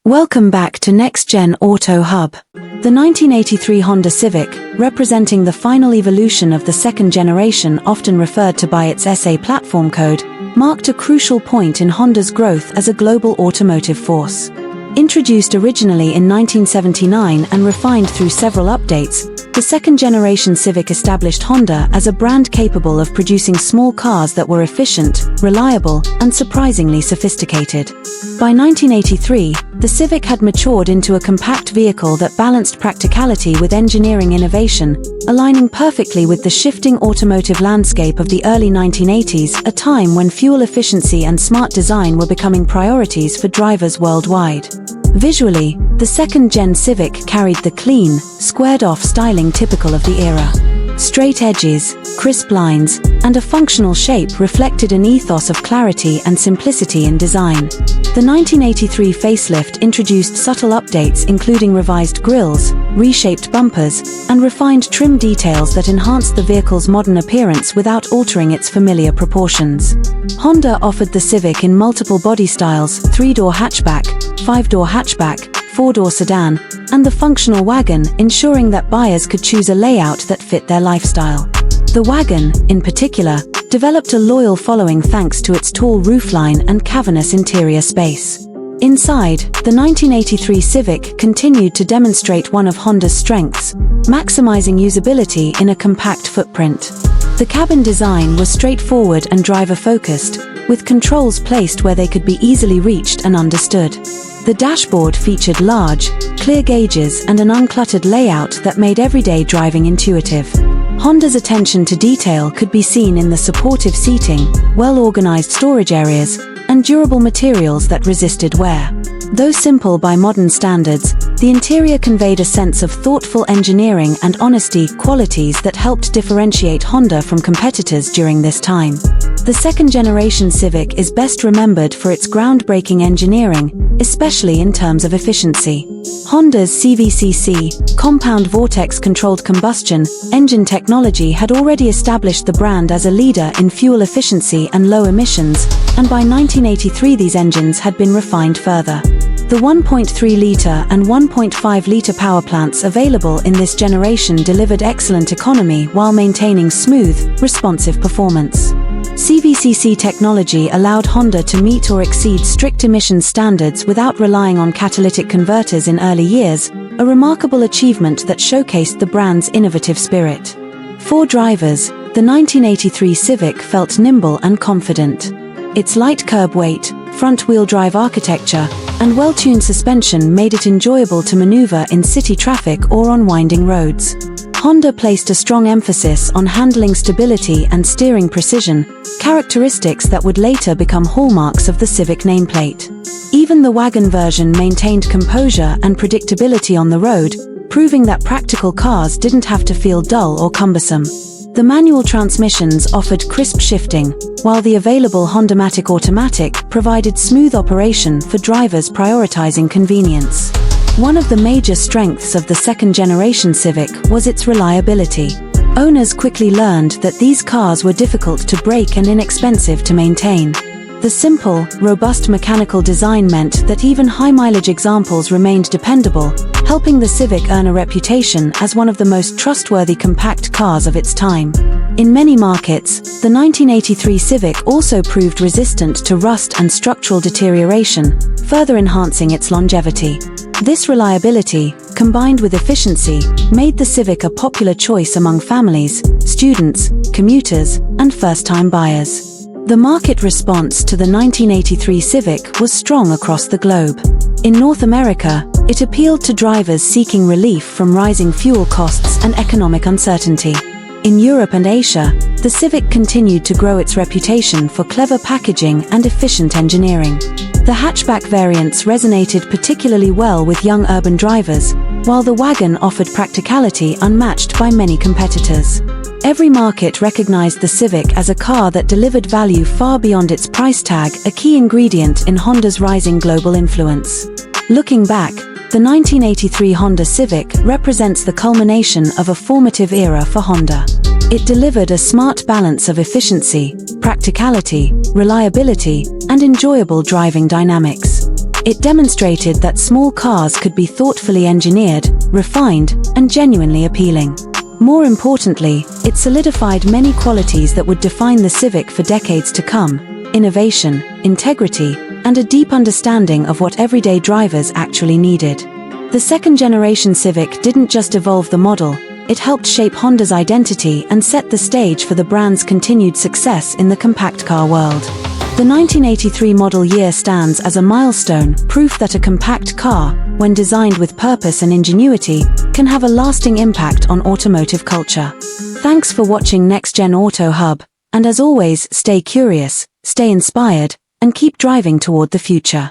Welcome back to Next Gen Auto Hub. The 1983 Honda Civic, representing the final evolution of the second generation often referred to by its SA platform code, marked a crucial point in Honda's growth as a global automotive force. Introduced originally in 1979 and refined through several updates, the second-generation Civic established Honda as a brand capable of producing small cars that were efficient, reliable, and surprisingly sophisticated. By 1983, the Civic had matured into a compact vehicle that balanced practicality with engineering innovation, aligning perfectly with the shifting automotive landscape of the early 1980s, a time when fuel efficiency and smart design were becoming priorities for drivers worldwide. Visually, the second-gen Civic carried the clean, squared-off styling typical of the era. Straight edges, crisp lines, and a functional shape reflected an ethos of clarity and simplicity in design. The 1983 facelift introduced subtle updates including revised grilles, reshaped bumpers, and refined trim details that enhanced the vehicle's modern appearance without altering its familiar proportions. Honda offered the Civic in multiple body styles: 3-door hatchback, 5-door hatchback, 4-door sedan, and the functional wagon, ensuring that buyers could choose a layout that fit their lifestyle. The wagon, in particular, developed a loyal following thanks to its tall roofline and cavernous interior space. Inside, the 1983 Civic continued to demonstrate one of Honda's strengths, maximizing usability in a compact footprint. The cabin design was straightforward and driver-focused, with controls placed where they could be easily reached and understood. The dashboard featured large, clear gauges and an uncluttered layout that made everyday driving intuitive. Honda's attention to detail could be seen in the supportive seating, well-organized storage areas, and durable materials that resisted wear. Though simple by modern standards, the interior conveyed a sense of thoughtful engineering and honesty, qualities that helped differentiate Honda from competitors during this time. The second-generation Civic is best remembered for its groundbreaking engineering, especially in terms of efficiency. Honda's CVCC, compound vortex-controlled combustion, engine technology had already established the brand as a leader in fuel efficiency and low emissions, and by 1983 these engines had been refined further. The 1.3-litre and 1.5-litre power plants available in this generation delivered excellent economy while maintaining smooth, responsive performance. CVCC technology allowed Honda to meet or exceed strict emissions standards without relying on catalytic converters in early years, a remarkable achievement that showcased the brand's innovative spirit. For drivers, the 1983 Civic felt nimble and confident. Its light curb weight, front-wheel drive architecture, and well-tuned suspension made it enjoyable to maneuver in city traffic or on winding roads. Honda placed a strong emphasis on handling stability and steering precision, characteristics that would later become hallmarks of the Civic nameplate. Even the wagon version maintained composure and predictability on the road, proving that practical cars didn't have to feel dull or cumbersome. The manual transmissions offered crisp shifting, while the available Honda-matic automatic provided smooth operation for drivers prioritizing convenience. One of the major strengths of the second-generation Civic was its reliability. Owners quickly learned that these cars were difficult to break and inexpensive to maintain. The simple, robust mechanical design meant that even high-mileage examples remained dependable, helping the Civic earn a reputation as one of the most trustworthy compact cars of its time. In many markets, the 1983 Civic also proved resistant to rust and structural deterioration, further enhancing its longevity. This reliability, combined with efficiency, made the Civic a popular choice among families, students, commuters, and first-time buyers. The market response to the 1983 Civic was strong across the globe. In North America, it appealed to drivers seeking relief from rising fuel costs and economic uncertainty. In Europe and Asia, the Civic continued to grow its reputation for clever packaging and efficient engineering. The hatchback variants resonated particularly well with young urban drivers, while the wagon offered practicality unmatched by many competitors. Every market recognized the Civic as a car that delivered value far beyond its price tag, a key ingredient in Honda's rising global influence. Looking back, the 1983 Honda Civic represents the culmination of a formative era for Honda. It delivered a smart balance of efficiency, practicality, reliability, and enjoyable driving dynamics. It demonstrated that small cars could be thoughtfully engineered, refined, and genuinely appealing. More importantly, it solidified many qualities that would define the Civic for decades to come: innovation, integrity, and a deep understanding of what everyday drivers actually needed. The second-generation Civic didn't just evolve the model, it helped shape Honda's identity and set the stage for the brand's continued success in the compact car world. The 1983 model year stands as a milestone, proof that a compact car, when designed with purpose and ingenuity, can have a lasting impact on automotive culture. Thanks for watching Next Gen Auto Hub, and as always, stay curious, stay inspired, and keep driving toward the future.